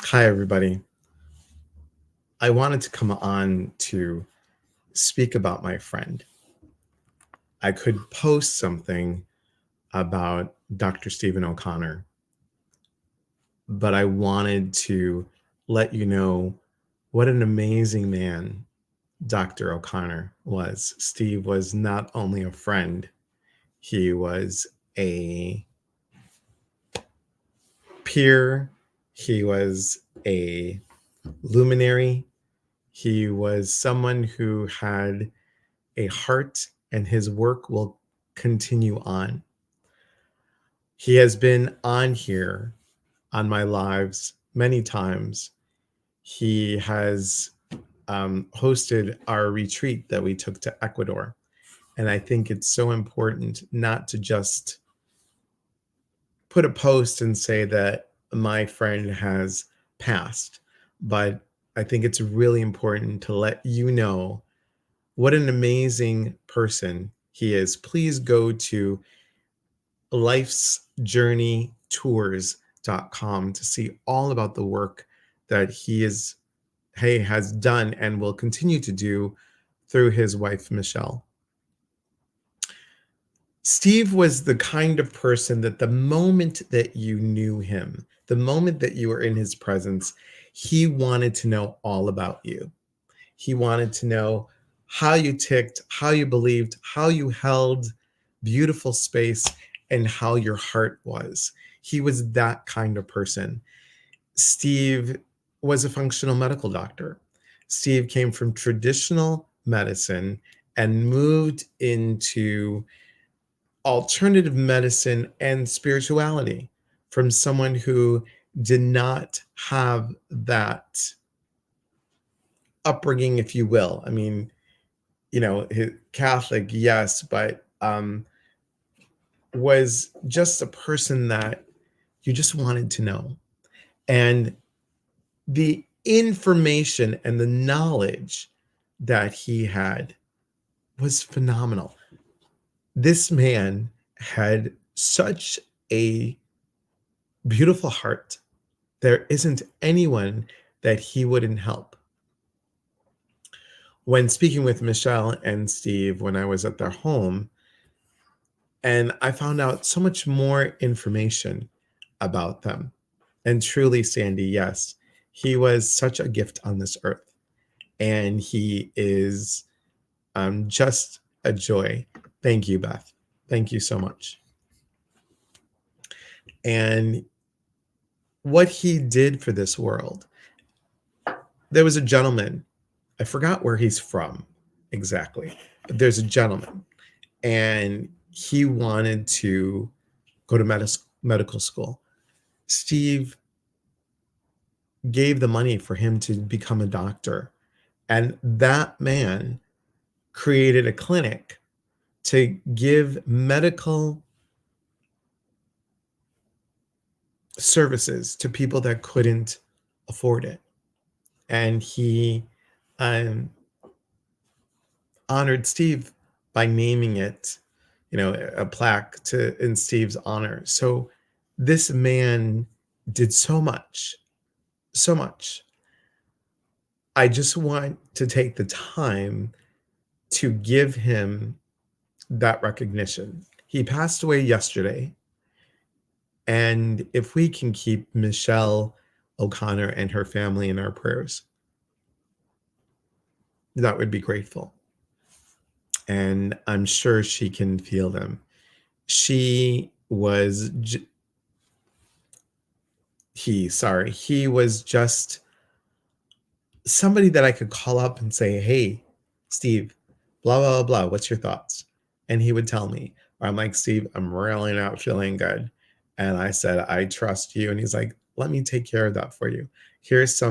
Hi, everybody. I wanted to come on to speak about my friend. I could post something about Dr. Stephen O'Connor, but I wanted to let you know what an amazing man Dr. O'Connor was. Steve was not only a friend, he was a peer, he was a luminary, he was someone who had a heart, and his work will continue on. He has been on here on my lives many times. He has hosted our retreat that we took to Ecuador. And I think it's so important not to just put a post and say that my friend has passed, but I think it's really important to let you know what an amazing person he is. Please go to lifesjourneytours.com to see all about the work that he has done and will continue to do through his wife Michelle. Steve was the kind of person that the moment that you knew him, the moment that you were in his presence, he wanted to know all about you. He wanted to know how you ticked, how you believed, how you held beautiful space, and how your heart was. He was that kind of person. Steve was a functional medical doctor. Steve came from traditional medicine and moved into alternative medicine and spirituality from someone who did not have that upbringing, if you will. I mean, Catholic, yes, but was just a person that you just wanted to know. And the information and the knowledge that he had was phenomenal. This man had such a beautiful heart. There isn't anyone that he wouldn't help. When speaking with Michelle and Steve, when I was at their home, and I found out so much more information about them. And truly, Sandy, yes, he was such a gift on this earth. And he is just a joy. Thank you, Beth. Thank you so much. And what he did for this world, there was a gentleman, I forgot where he's from exactly, but there's a gentleman, and he wanted to go to medical school. Steve gave the money for him to become a doctor. And that man created a clinic to give medical services to people that couldn't afford it. And he um, honored Steve by naming it, a plaque in Steve's honor. So this man did so much, so much. I just want to take the time to give him that recognition. He passed away yesterday. And if we can keep Michelle O'Connor and her family in our prayers, that would be grateful. And I'm sure she can feel them. She was, he was just somebody that I could call up and say, hey, Steve, blah, blah, blah, what's your thoughts? And he would tell me, or I'm like, Steve, I'm really not feeling good. And I said, I trust you. And he's like, let me take care of that for you. Here's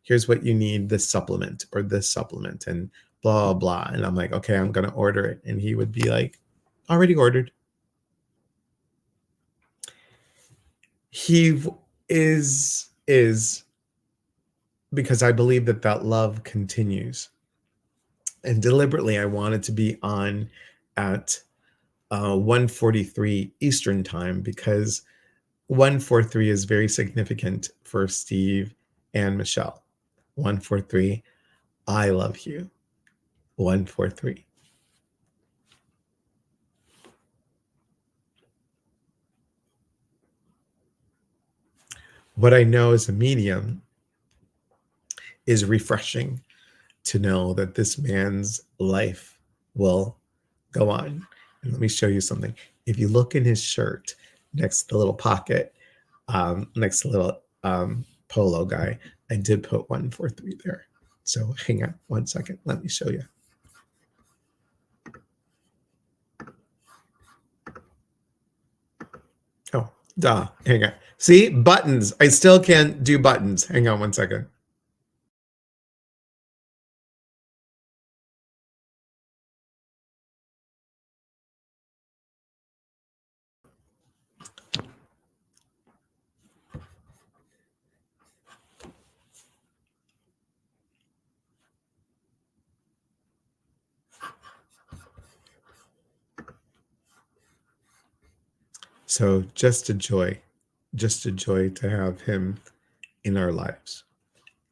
here's what you need, this supplement or this supplement and blah, blah. And I'm like, okay, I'm going to order it. And he would be like, already ordered. He is because I believe that love continues. And deliberately, I wanted to be on at 1:43 Eastern time because 143 is very significant for Steve and Michelle. 143, I love you. 143. What I know as a medium is refreshing to know that this man's life will go on. And let me show you something. If you look in his shirt next to the little pocket, next to the little polo guy, I did put 143 there. So hang on 1 second. Let me show you. Oh, duh. Hang on. See, buttons. I still can't do buttons. Hang on 1 second. So just a joy to have him in our lives.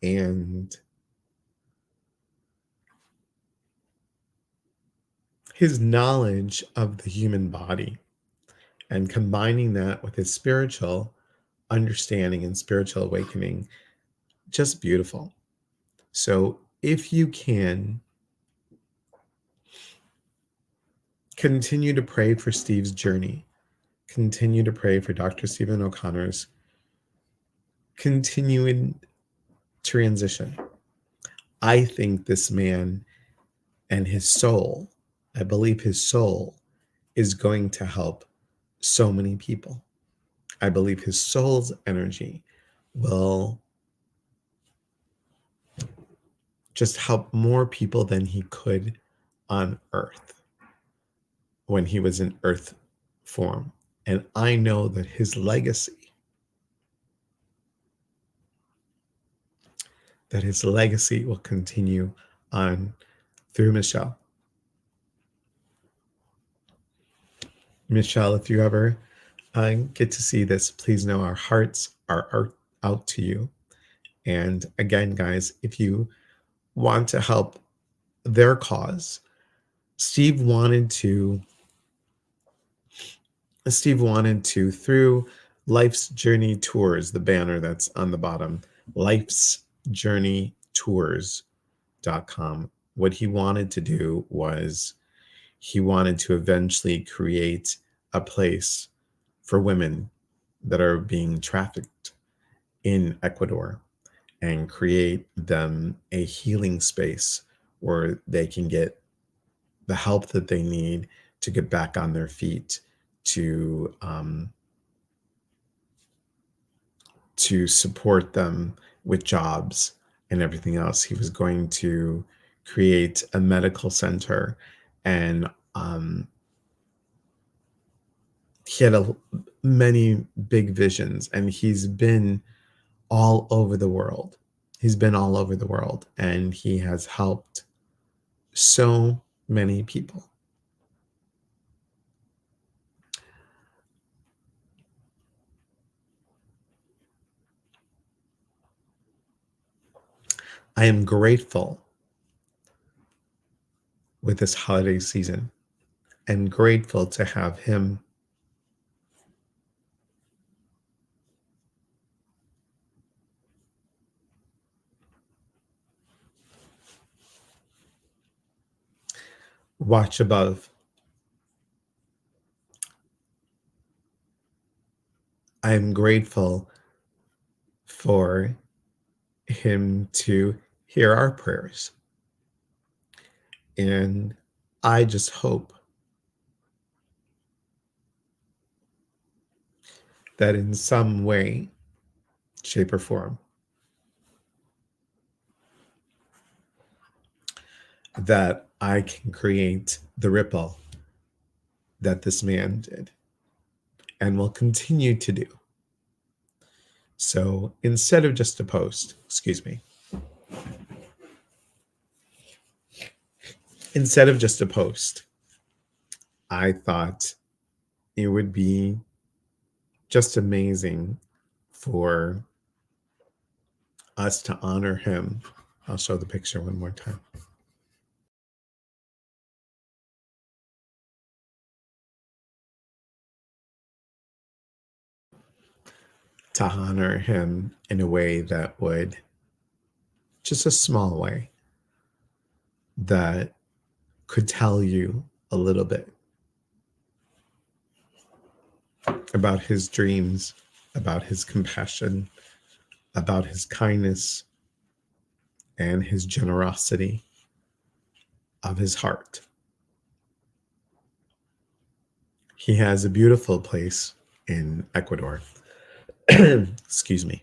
And his knowledge of the human body and combining that with his spiritual understanding and spiritual awakening, just beautiful. So if you can continue to pray for Steve's journey, continue to pray for Dr. Stephen O'Connor's continuing transition. I think this man and his soul, I believe his soul is going to help so many people. I believe his soul's energy will just help more people than he could on earth when he was in earth form. And I know that his legacy, will continue on through Michelle. Michelle, if you ever get to see this, please know our hearts are out to you. And again, guys, if you want to help their cause, Steve wanted to, through Life's Journey Tours, the banner that's on the bottom, lifesjourneytours.com. What he wanted to do was he wanted to eventually create a place for women that are being trafficked in Ecuador and create them a healing space where they can get the help that they need to get back on their feet, to support them with jobs and everything else. He was going to create a medical center, and he had many big visions, and he's been all over the world. And he has helped so many people. I am grateful with this holiday season and grateful to have him watch above. I am grateful for him to hear our prayers. And I just hope that in some way, shape, or form, that I can create the ripple that this man did and will continue to do. So instead of just a post, I thought it would be just amazing for us to honor him. I'll show the picture one more time. To honor him in a way that would, just a small way, that could tell you a little bit about his dreams, about his compassion, about his kindness, and his generosity of his heart. He has a beautiful place in Ecuador. Excuse me.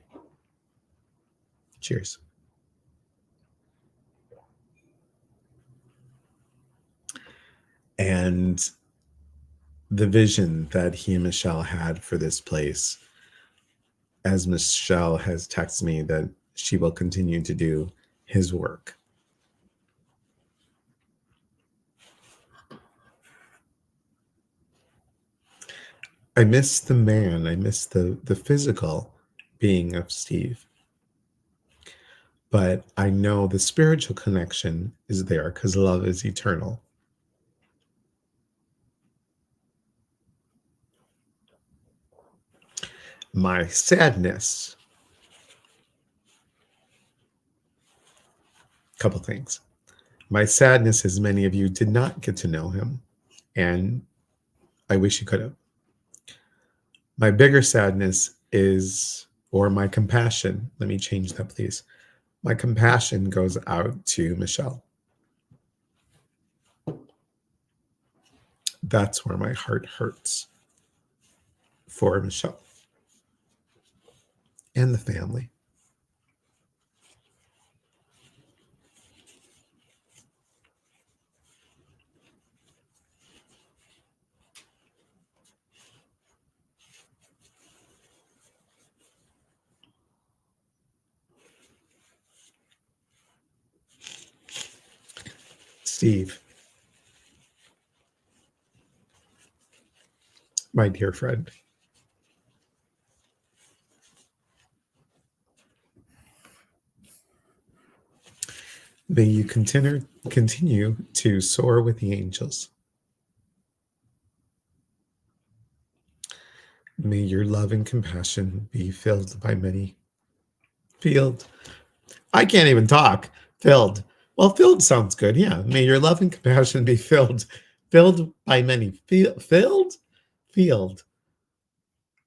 Cheers. And the vision that he and Michelle had for this place, as Michelle has texted me that she will continue to do his work. I miss the man, I miss the physical being of Steve. But I know the spiritual connection is there because love is eternal. My sadness, couple things. My sadness is many of you did not get to know him, and I wish you could have. My bigger sadness is, or my compassion, let me change that, please. My compassion goes out to Michelle. That's where my heart hurts for Michelle and the family. Steve, my dear friend, may you continue to soar with the angels. May your love and compassion be filled by many. Filled. I can't even talk. Filled. Well, filled sounds good. Yeah. May your love and compassion be filled by many. Filled? Filled.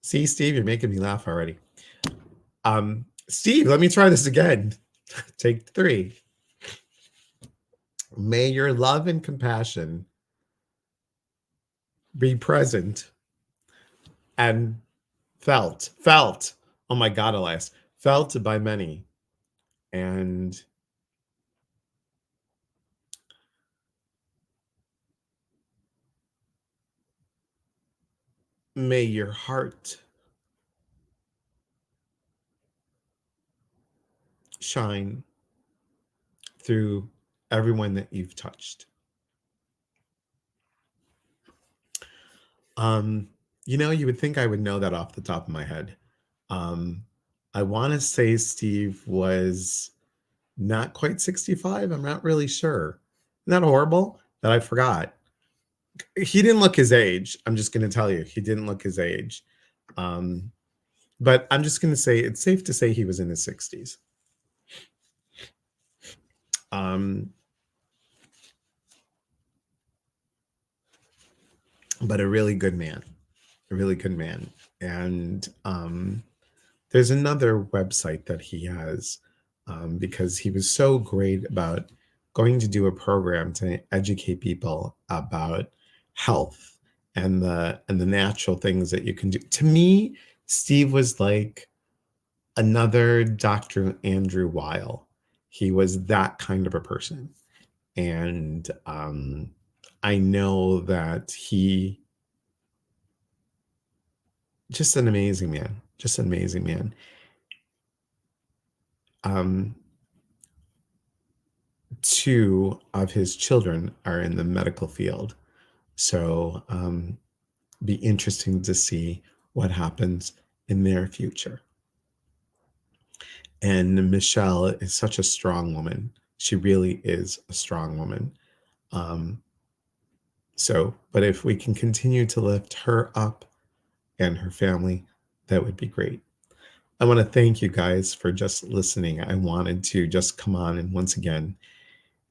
See, Steve, you're making me laugh already. Steve, let me try this again. Take 3. May your love and compassion be present and felt. Oh my God, Elias. Felt by many. And may your heart shine through everyone that you've touched. You would think I would know that off the top of my head. I want to say Steve was not quite 65. I'm not really sure. Isn't that horrible that I forgot? He didn't look his age. I'm just going to tell you, he didn't look his age. But I'm just going to say it's safe to say he was in his 60s. But a really good man, And there's another website that he has because he was so great about going to do a program to educate people about health and the natural things that you can do. To me, Steve was like another Dr. Andrew Weil. He was that kind of a person. And I know that he just an amazing man. Just an amazing man. 2 of his children are in the medical field. So be interesting to see what happens in their future. And Michelle is such a strong woman. She really is a strong woman. Um, but if we can continue to lift her up and her family, that would be great. I want to thank you guys for just listening. I wanted to just come on, and once again,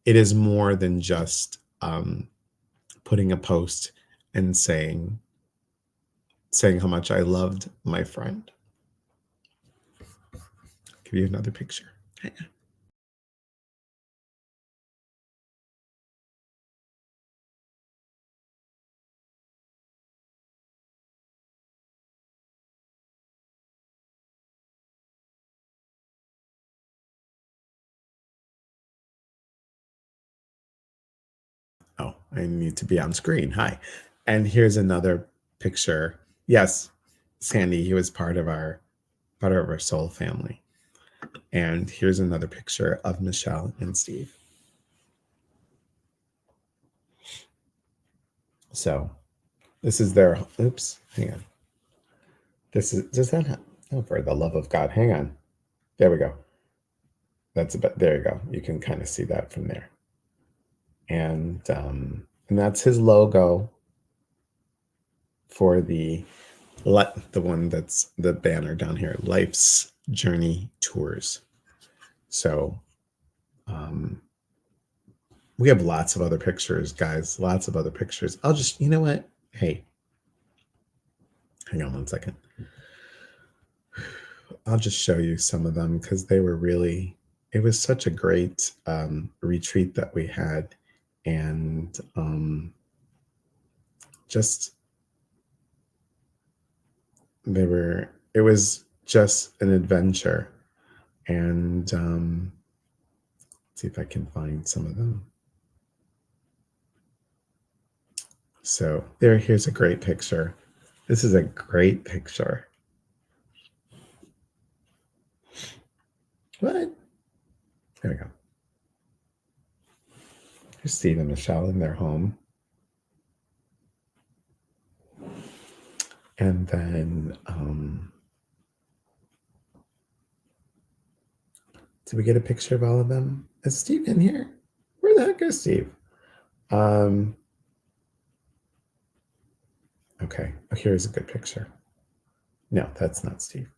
it is more than just putting a post and saying how much I loved my friend. I'll give you another picture. Oh, I need to be on screen. Hi. And here's another picture. Yes, Sandy, he was part of our soul family. And here's another picture of Michelle and Steve. So this is their, oops, hang on. Does that have, oh, for the love of God, hang on. There we go. That's about, there you go. You can kind of see that from there. And that's his logo for the one that's the banner down here, Life's Journey Tours. So we have lots of other pictures, guys, lots of other pictures. I'll just, you know what? Hey, hang on one second. I'll just show you some of them because they were really, it was such a great retreat that we had. And just, it was just an adventure. And see if I can find some of them. So here's a great picture. This is a great picture. What? There we go. Here's Steve and Michelle in their home. And then, did we get a picture of all of them? Is Steve in here? Where the heck is Steve? Okay, oh, here's a good picture. No, that's not Steve.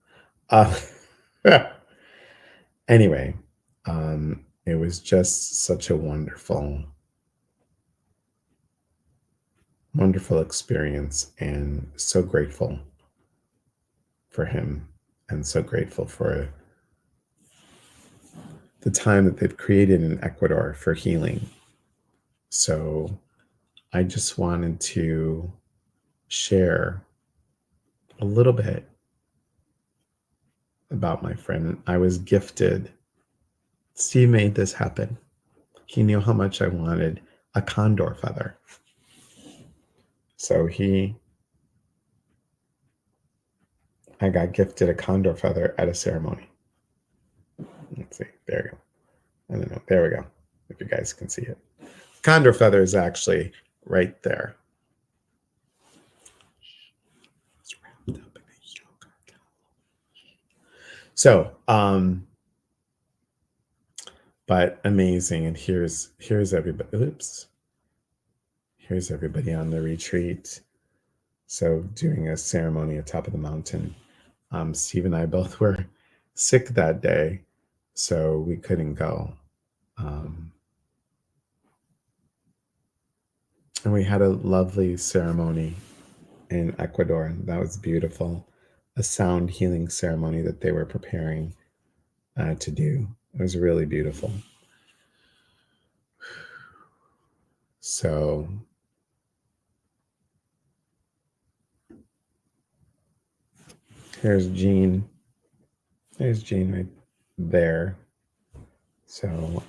Anyway, it was just such a wonderful experience, and so grateful for him, and so grateful for the time that they've created in Ecuador for healing. So I just wanted to share a little bit about my friend. I was gifted. Steve made this happen. He knew how much I wanted a condor feather. So I got gifted a condor feather at a ceremony. Let's see. There you go. I don't know. There we go. If you guys can see it. Condor feather is actually right there. So, but amazing. And here's everybody. Oops. Here's everybody on the retreat. So doing a ceremony at top of the mountain. Steve and I both were sick that day, so we couldn't go. And we had a lovely ceremony in Ecuador. That was beautiful. A sound healing ceremony that they were preparing to do. It was really beautiful. So here's Jean. There's Jean right there. So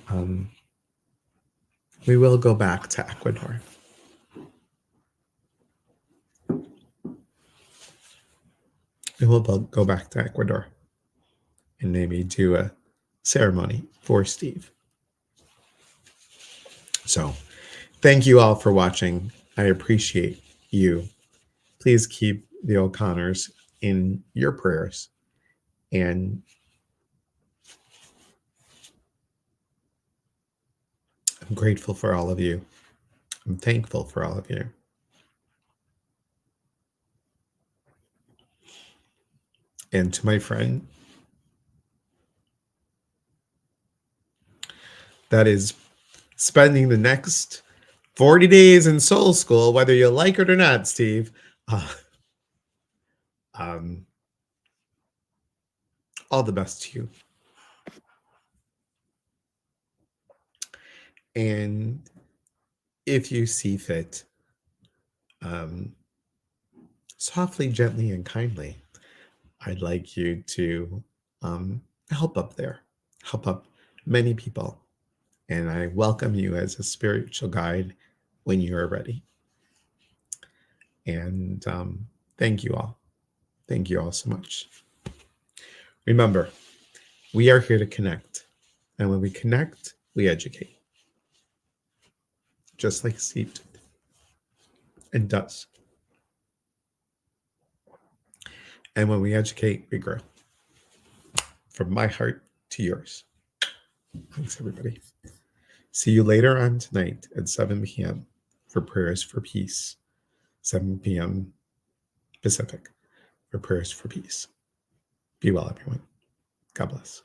we will go back to Ecuador. We will go back to Ecuador and maybe do a ceremony for Steve. So thank you all for watching. I appreciate you. Please keep the O'Connors in your prayers. And I'm grateful for all of you. I'm thankful for all of you. And to my friend that is spending the next 40 days in soul school, whether you like it or not, Steve, uh, um, all the best to you. And if you see fit, um, softly, gently, and kindly, I'd like you to help up there, help up many people. And I welcome you as a spiritual guide when you are ready. And thank you all. Thank you all so much. Remember, we are here to connect. And when we connect, we educate. Just like Steve did and does. And when we educate, we grow. From my heart to yours. Thanks, everybody. See you later on tonight at 7 p.m. for Prayers for Peace. 7 p.m. Pacific for Prayers for Peace. Be well, everyone. God bless.